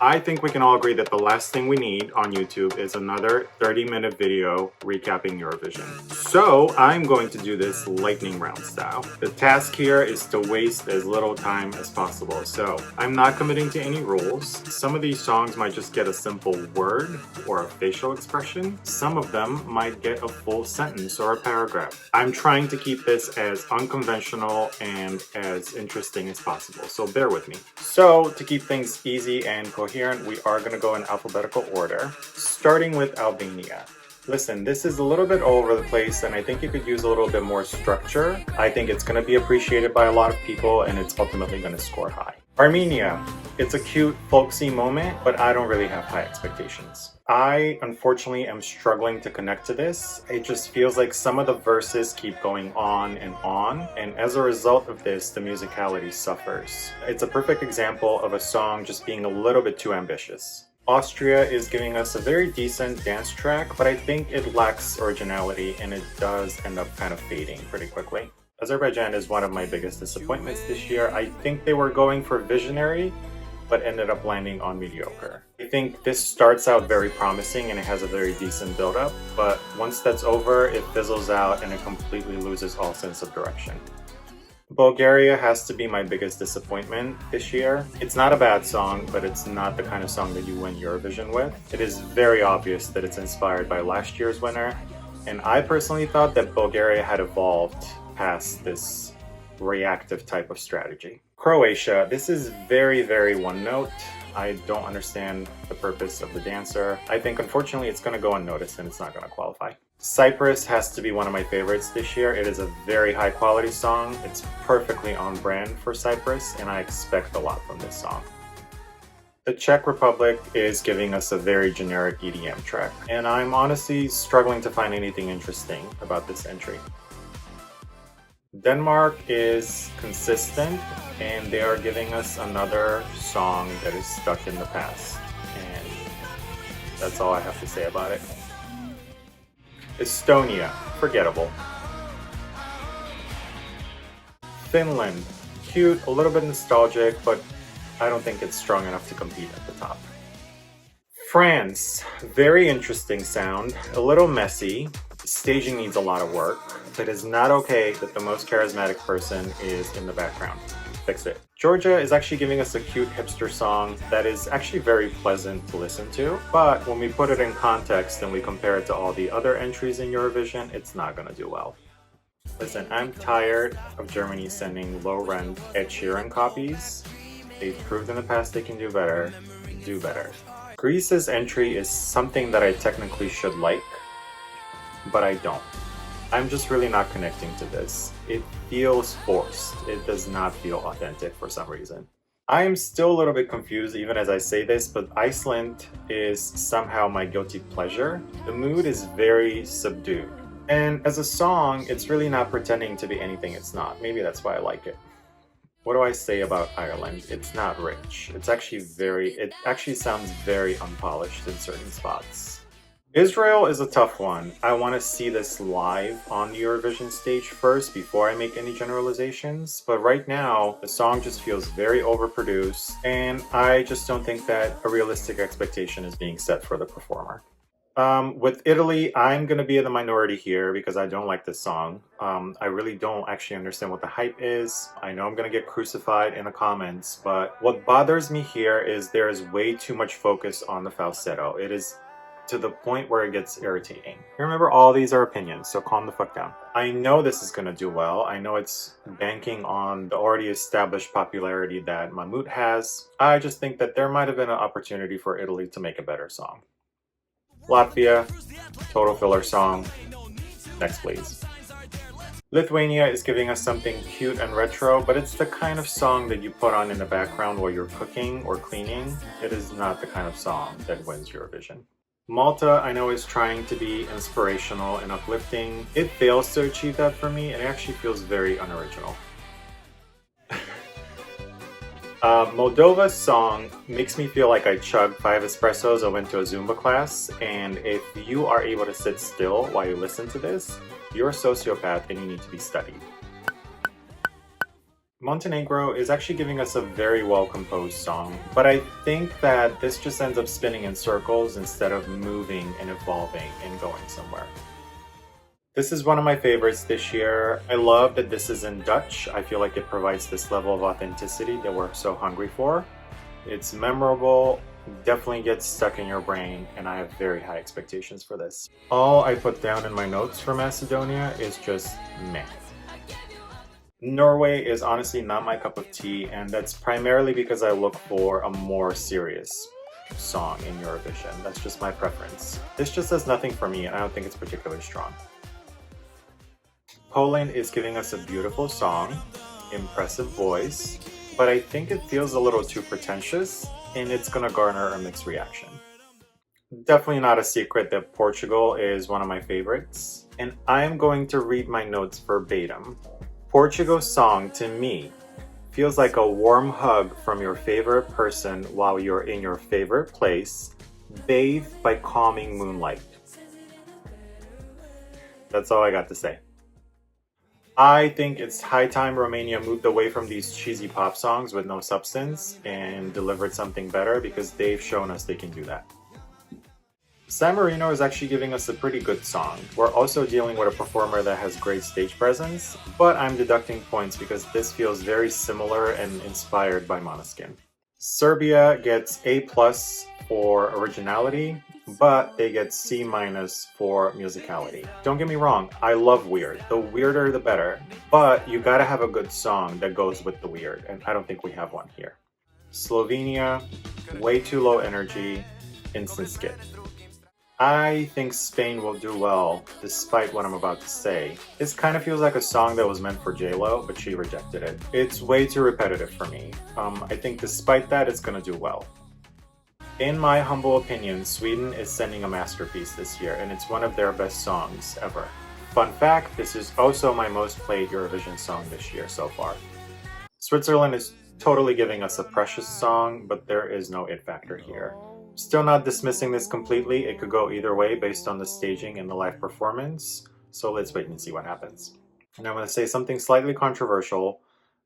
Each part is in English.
I think we can all agree that the last thing we need on YouTube is another 30-minute video recapping Eurovision. So I'm going to do this lightning round style. The task here is to waste as little time as possible. So I'm not committing to any rules. Some of these songs might just get a simple word or a facial expression. Some of them might get a full sentence or a paragraph. I'm trying to keep this as unconventional and as interesting as possible, so bear with me. So to keep things easy and coherent, we are going to go in alphabetical order, starting with Albania. Listen, this is a little bit all over the place and I think you could use a little bit more structure. I think it's going to be appreciated by a lot of people and it's ultimately going to score high. Armenia. It's a cute folksy moment, but I don't really have high expectations. I, unfortunately, am struggling to connect to this. It just feels like some of the verses keep going on, and as a result of this, the musicality suffers. It's a perfect example of a song just being a little bit too ambitious. Austria is giving us a very decent dance track, but I think it lacks originality and it does end up kind of fading pretty quickly. Azerbaijan is one of my biggest disappointments this year. I think they were going for visionary, but ended up landing on mediocre. I think this starts out very promising and it has a very decent build-up, but once that's over, it fizzles out and it completely loses all sense of direction. Bulgaria has to be my biggest disappointment this year. It's not a bad song, but it's not the kind of song that you win Eurovision with. It is very obvious that it's inspired by last year's winner, and I personally thought that Bulgaria had evolved past this reactive type of strategy. Croatia, this is very, very one note. I don't understand the purpose of the dancer. I think unfortunately it's going to go unnoticed and it's not going to qualify. Cyprus has to be one of my favorites this year. It is a very high quality song. It's perfectly on brand for Cyprus and I expect a lot from this song. The Czech Republic is giving us a very generic EDM track and I'm honestly struggling to find anything interesting about this entry. Denmark is consistent and they are giving us another song that is stuck in the past, and that's all I have to say about it. Estonia, forgettable. Finland, cute, a little bit nostalgic, but I don't think it's strong enough to compete at the top. France, very interesting sound, a little messy. Staging needs a lot of work. It is not okay that the most charismatic person is in the background. Fix it. Georgia is actually giving us a cute hipster song that is actually very pleasant to listen to, but when we put it in context and we compare it to all the other entries in Eurovision, it's not gonna do well. Listen, I'm tired of Germany sending low-rent Ed Sheeran copies. They've proved in the past they can do better. Do better. Greece's entry is something that I technically should like, but I don't. I'm just really not connecting to this. It feels forced. It does not feel authentic for some reason. I am still a little bit confused even as I say this, but Iceland is somehow my guilty pleasure. The mood is very subdued. And as a song, it's really not pretending to be anything it's not. Maybe that's why I like it. What do I say about Ireland? It's not rich. It actually sounds very unpolished in certain spots. Israel is a tough one. I want to see this live on the Eurovision stage first before I make any generalizations, but right now the song just feels very overproduced and I just don't think that a realistic expectation is being set for the performer. With Italy, I'm going to be in the minority here because I don't like this song. I really don't actually understand what the hype is. I know I'm going to get crucified in the comments, but what bothers me here is there is way too much focus on the falsetto. It is to the point where it gets irritating. Remember, all these are opinions, so calm the fuck down. I know this is going to do well. I know it's banking on the already established popularity that Mahmoud has. I just think that there might have been an opportunity for Italy to make a better song. Latvia, total filler song. Next, please. Lithuania is giving us something cute and retro, but it's the kind of song that you put on in the background while you're cooking or cleaning. It is not the kind of song that wins Eurovision. Malta, I know, is trying to be inspirational and uplifting. It fails to achieve that for me, and it actually feels very unoriginal. Moldova's song makes me feel like I chugged 5 espressos or went to a Zumba class, and if you are able to sit still while you listen to this, you're a sociopath and you need to be studied. Montenegro is actually giving us a very well-composed song, but I think that this just ends up spinning in circles instead of moving and evolving and going somewhere. This is one of my favorites this year. I love that this is in Dutch. I feel like it provides this level of authenticity that we're so hungry for. It's memorable, definitely gets stuck in your brain, and I have very high expectations for this. All I put down in my notes for Macedonia is just meh. Norway is honestly not my cup of tea, and that's primarily because I look for a more serious song in Eurovision. That's just my preference. This just does nothing for me, and I don't think it's particularly strong. Poland is giving us a beautiful song, impressive voice, but I think it feels a little too pretentious, and it's gonna garner a mixed reaction. Definitely not a secret that Portugal is one of my favorites, and I'm going to read my notes verbatim. Portugal's song, to me, feels like a warm hug from your favorite person while you're in your favorite place, bathed by calming moonlight. That's all I got to say. I think it's high time Romania moved away from these cheesy pop songs with no substance and delivered something better, because they've shown us they can do that. San Marino is actually giving us a pretty good song. We're also dealing with a performer that has great stage presence, but I'm deducting points because this feels very similar and inspired by Måneskin. Serbia gets A+ for originality, but they get C- for musicality. Don't get me wrong, I love weird. The weirder the better, but you gotta have a good song that goes with the weird, and I don't think we have one here. Slovenia, way too low energy, instant skip. I think Spain will do well, despite what I'm about to say. This kind of feels like a song that was meant for J-Lo, but she rejected it. It's way too repetitive for me. I think despite that, it's gonna do well. In my humble opinion, Sweden is sending a masterpiece this year, and it's one of their best songs ever. Fun fact, this is also my most played Eurovision song this year so far. Switzerland is totally giving us a precious song, but there is no it factor here. Still not dismissing this completely. It could go either way based on the staging and the live performance, so let's wait and see what happens. And I'm going to say something slightly controversial,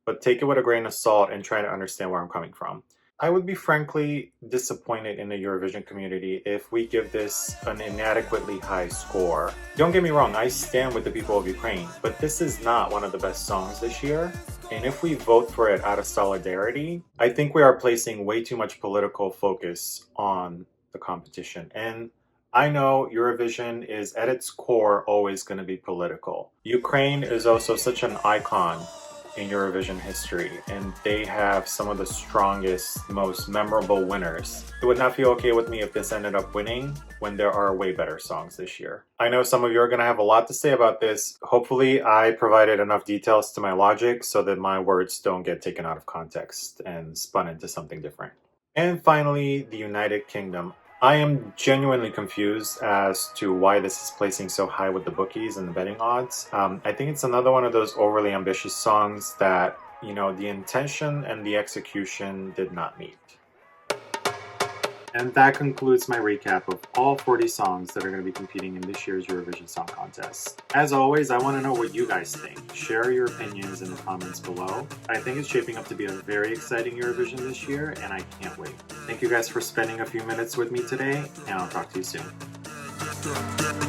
but take it with a grain of salt and try to understand where I'm coming from. I would be frankly disappointed in the Eurovision community if we give this an inadequately high score. Don't get me wrong, I stand with the people of Ukraine, but this is not one of the best songs this year. And if we vote for it out of solidarity, I think we are placing way too much political focus on the competition. And I know Eurovision is at its core always going to be political. Ukraine is also such an icon in Eurovision history, and they have some of the strongest, most memorable winners. It would not feel okay with me if this ended up winning when there are way better songs this year. I know some of you are going to have a lot to say about this. Hopefully I provided enough details to my logic so that my words don't get taken out of context and spun into something different. And finally, the United Kingdom. I am genuinely confused as to why this is placing so high with the bookies and the betting odds. I think it's another one of those overly ambitious songs that, you know, the intention and the execution did not meet. And that concludes my recap of all 40 songs that are going to be competing in this year's Eurovision Song Contest. As always, I want to know what you guys think. Share your opinions in the comments below. I think it's shaping up to be a very exciting Eurovision this year, and I can't wait. Thank you guys for spending a few minutes with me today, and I'll talk to you soon.